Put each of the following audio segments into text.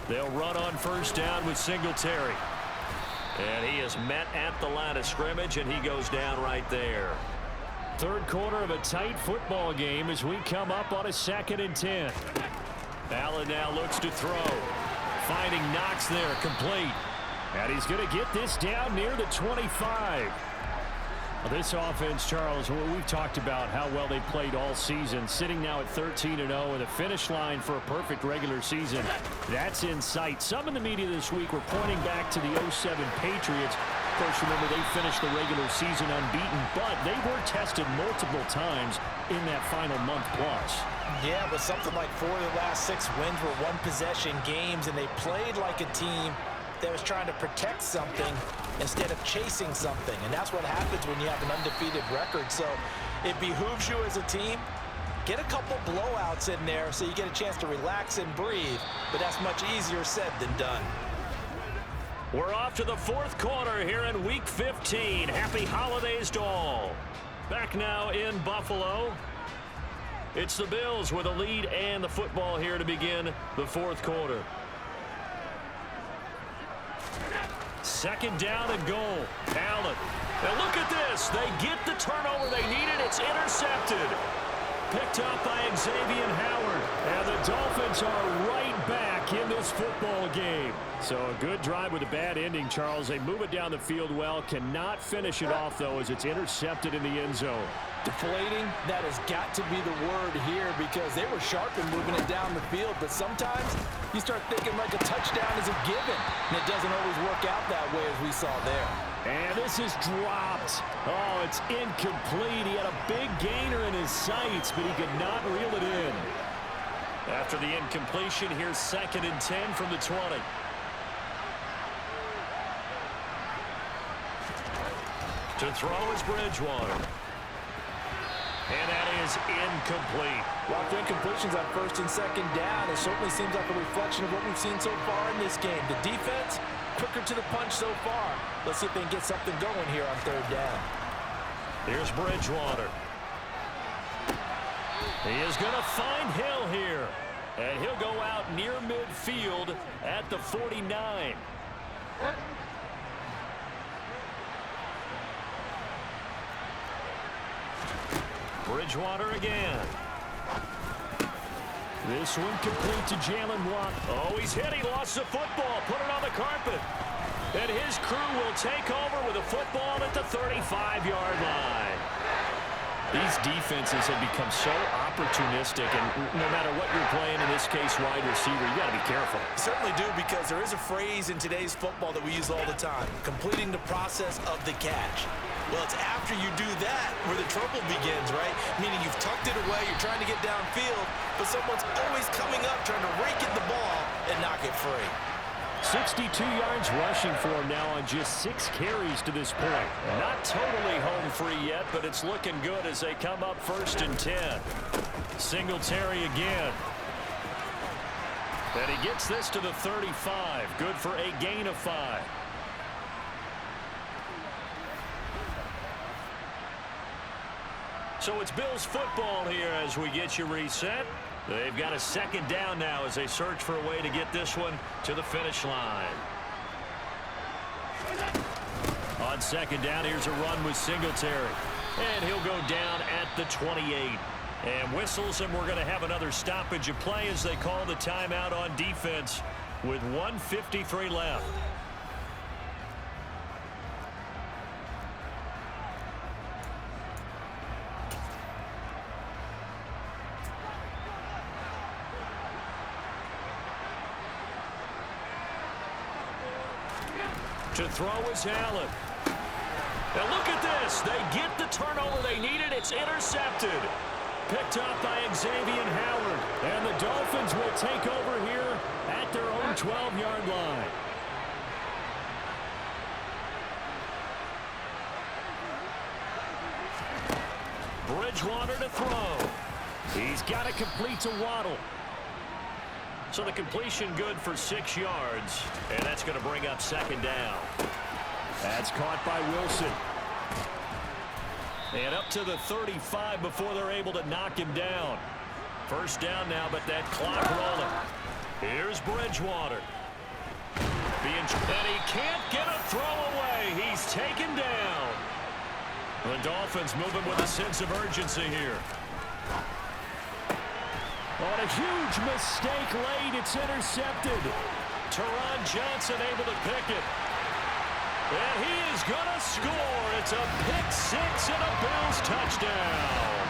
They'll run on first down with Singletary. And he is met at the line of scrimmage, and he goes down right there. Third quarter of a tight football game as we come up on a 2nd and 10. Allen now looks to throw. Finding Knox there, complete. And he's going to get this down near the 25. Well, this offense, Charles, we've talked about how well they played all season, sitting now at 13-0 and a finish line for a perfect regular season. That's in sight. Some in the media this week were pointing back to the 07 Patriots. Of course, remember, they finished the regular season unbeaten, but they were tested multiple times in that final month plus. Yeah, but something like 4 of the last 6 wins were one-possession games, and they played like a team that was trying to protect something instead of chasing something. And that's what happens when you have an undefeated record. So it behooves you as a team, get a couple blowouts in there so you get a chance to relax and breathe. But that's much easier said than done. We're off to the 4th quarter here in Week 15. Happy holidays to all. Back now in Buffalo. It's the Bills with a lead and the football here to begin the 4th quarter. 2nd down and goal. Allen. And look at this. They get the turnover they needed. It's intercepted. Picked up by Xavier Howard. And the Dolphins are right back in this football game. So a good drive with a bad ending, Charles. They move it down the field well. Cannot finish it off, though, as it's intercepted in the end zone. Deflating, that has got to be the word here, because they were sharp in moving it down the field. But sometimes you start thinking like a touchdown is a given, and it doesn't always work out that way, as we saw there. And this is dropped. Oh, it's incomplete. He had a big gainer in his sights, but he could not reel it in. After the incompletion, here's 2nd and 10 from the 20. To throw is Bridgewater. And that is incomplete. Well, for incompletions on 1st and 2nd down, it certainly seems like a reflection of what we've seen so far in this game. The defense, quicker to the punch so far. Let's see if they can get something going here on 3rd down. Here's Bridgewater. He is going to find Hill here. And he'll go out near midfield at the 49. Bridgewater again. This one complete to Jalen Watt. Oh, he's hit. He lost the football. Put it on the carpet. And his crew will take over with a football at the 35-yard line. These defenses have become so opportunistic, and no matter what you're playing, in this case wide receiver, you got to be careful. Certainly do, because there is a phrase in today's football that we use all the time: completing the process of the catch. Well, it's after you do that where the trouble begins, right? Meaning you've tucked it away, you're trying to get downfield, but someone's always coming up trying to rake in the ball and knock it free. 62 yards rushing for him now on just 6 carries to this point. Not totally home free yet, but it's looking good as they come up 1st and 10. Singletary again. And he gets this to the 35. Good for a gain of 5. So it's Bills football here as we get you reset. They've got a 2nd down now as they search for a way to get this one to the finish line. On 2nd down, here's a run with Singletary. And he'll go down at the 28. And whistles, and we're going to have another stoppage of play as they call the timeout on defense with 1:53 left. To throw is Allen. And look at this. They get the turnover they needed. It's intercepted. Picked up by Xavier Howard. And the Dolphins will take over here at their own 12-yard line. Bridgewater to throw. He's got to complete to Waddle. So the completion good for 6 yards, and that's going to bring up 2nd down. That's caught by Wilson. And up to the 35 before they're able to knock him down. 1st down now, but that clock rolling. Here's Bridgewater. And he can't get a throw away. He's taken down. The Dolphins moving with a sense of urgency here. On a huge mistake late, it's intercepted. Teron Johnson able to pick it. And he is going to score. It's a pick six and a Bills touchdown.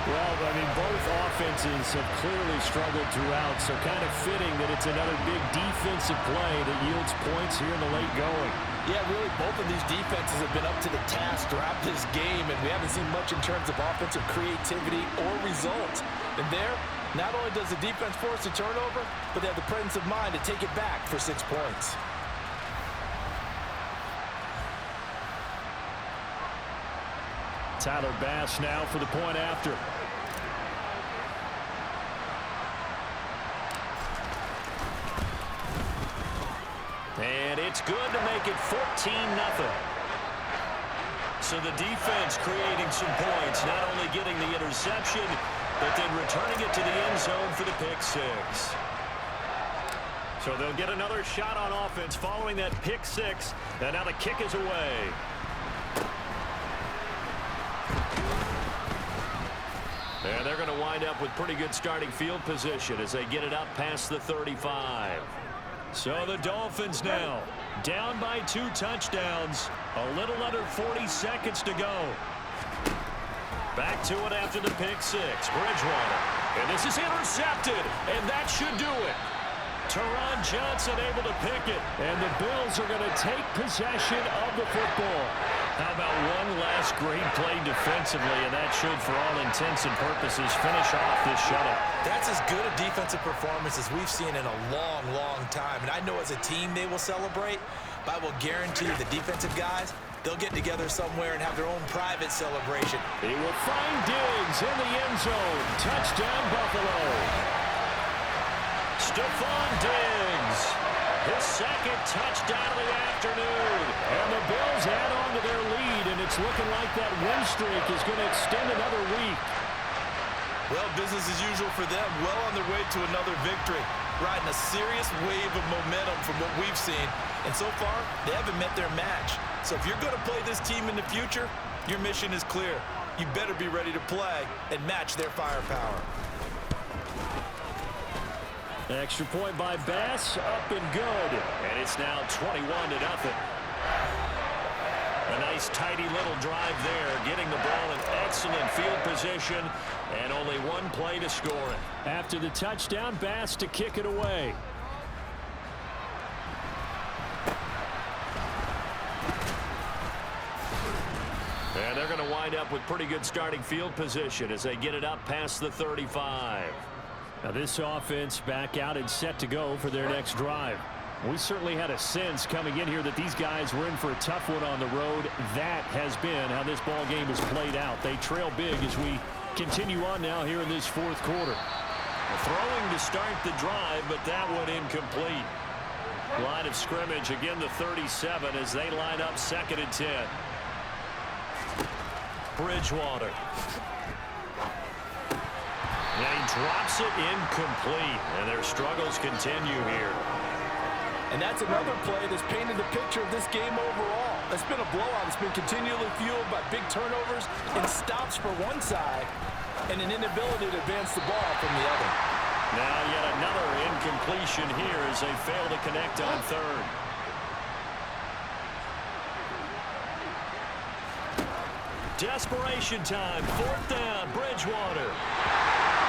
Well, I mean, both offenses have clearly struggled throughout, so kind of fitting that it's another big defensive play that yields points here in the late going. Yeah, really, both of these defenses have been up to the task throughout this game, and we haven't seen much in terms of offensive creativity or results. And there, not only does the defense force a turnover, but they have the presence of mind to take it back for 6 points. Tyler Bass now for the point after. And it's good to make it 14-0. So the defense creating some points, not only getting the interception, but then returning it to the end zone for the pick six. So they'll get another shot on offense following that pick six. And now the kick is away. And they're going to wind up with pretty good starting field position as they get it up past the 35. So the Dolphins now down by 2 touchdowns. A little under 40 seconds to go. Back to it after the pick six. Bridgewater. And this is intercepted. And that should do it. Teron Johnson able to pick it. And the Bills are going to take possession of the football. How about one last great play defensively, and that should, for all intents and purposes, finish off this shutout. That's as good a defensive performance as we've seen in a long, long time. And I know as a team they will celebrate, but I will guarantee you the defensive guys, they'll get together somewhere and have their own private celebration. He will find Diggs in the end zone. Touchdown, Buffalo. Stephon Diggs, his second touchdown of the afternoon. And the Bills add on to their lead, and it's looking like that win streak is going to extend another week. Well, business as usual for them. Well on their way to another victory. Riding a serious wave of momentum from what we've seen. And so far, they haven't met their match. So if you're going to play this team in the future, your mission is clear. You better be ready to play and match their firepower. Extra point by Bass, up and good. And it's now 21-0. A nice tidy little drive there, getting the ball in excellent field position, and only one play to score it. After the touchdown, Bass to kick it away. And they're going to wind up with pretty good starting field position as they get it up past the 35. Now this offense back out and set to go for their next drive. We certainly had a sense coming in here that these guys were in for a tough one on the road. That has been how this ball game has played out. They trail big as we continue on now here in this fourth quarter. Throwing to start the drive, but that one incomplete. Line of scrimmage, again the 37 as they line up 2nd and 10. Bridgewater. And he drops it incomplete, and their struggles continue here. And that's another play that's painted the picture of this game overall. It's been a blowout. It's been continually fueled by big turnovers and stops for one side and an inability to advance the ball from the other. Now yet another incompletion here as they fail to connect on 3rd. Desperation time. 4th down. Bridgewater.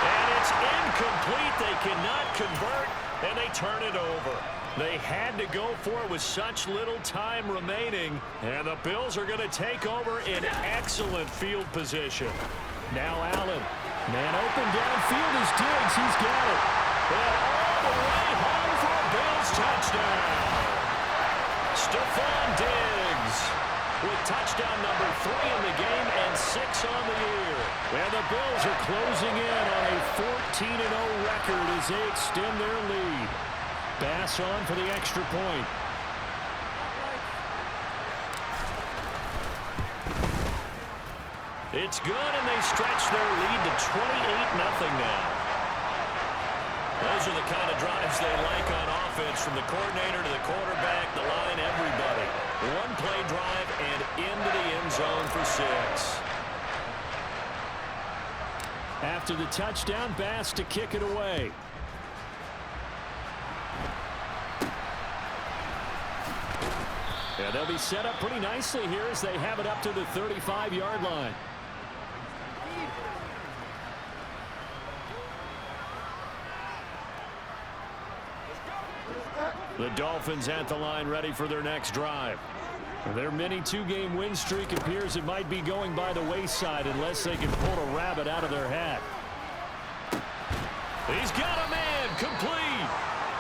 And it's incomplete. They cannot convert, and they turn it over. They had to go for it with such little time remaining, and the Bills are going to take over in excellent field position. Now Allen. Man open downfield is Diggs. He's got it. And all the way home for a Bills touchdown. Stephon Diggs with touchdown number 3 in the game and 6 on the year. And the Bills are closing in on a 14-0 record as they extend their lead. Bass on for the extra point. It's good, and they stretch their lead to 28-0 now. Those are the kind of drives they like on offense, from the coordinator to the quarterback, the line, everybody. One play drive and into the end zone for 6. After the touchdown, Bass to kick it away. And they'll be set up pretty nicely here as they have it up to the 35-yard line. The Dolphins at the line, ready for their next drive. Their mini 2-game win streak appears it might be going by the wayside unless they can pull a rabbit out of their hat. He's got a man, complete.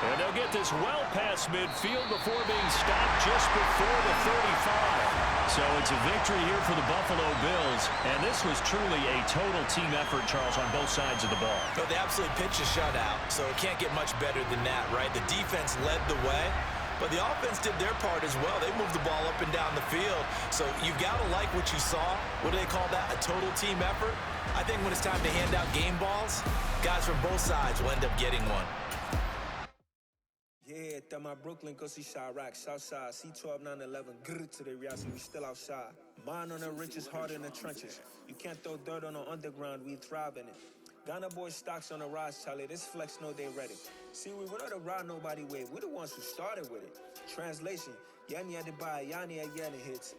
And they'll get this well past midfield before being stopped just before the 35. So it's a victory here for the Buffalo Bills. And this was truly a total team effort, Charles, on both sides of the ball. No, they absolutely pitched a shutout, so it can't get much better than that, right? The defense led the way, but the offense did their part as well. They moved the ball up and down the field. So you've got to like what you saw. What do they call that? A total team effort? I think when it's time to hand out game balls, guys from both sides will end up getting one. Yeah, that my Brooklyn, go see Chirac, Southside, C12, 911, grr to the reality, we still outside. Mine on the richest, heart in the trenches. You can't throw dirt on the underground, we thrive in it. Ghana boys stocks on the rise, Charlie, this flex know they ready. See, we went on the ride nobody wave, we the ones who started with it. Translation, Yanni had to buy, Yanni at Yanni hits.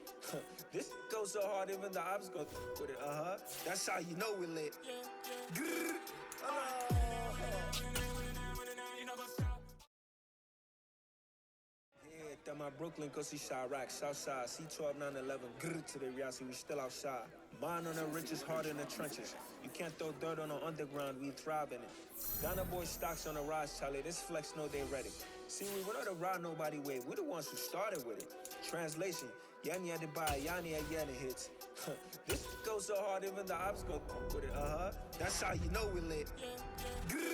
This goes so hard, even the ops go with it, That's how you know we lit. Grr, that my Brooklyn, go see Chirac, Southside, C12, 911, grr to the reality, we still outside. Mine on the richest, heart in the trenches. You can't throw dirt on the underground, we thrive in it. Ghana boys stocks on the rise, Charlie, this flex know they ready. See, we went on the ride nobody wave, we the ones who started with it. Translation, Yanni had to buy, Yanni at Yanni hits. This goes so hard, even the ops go with it, That's how you know we lit. Grr.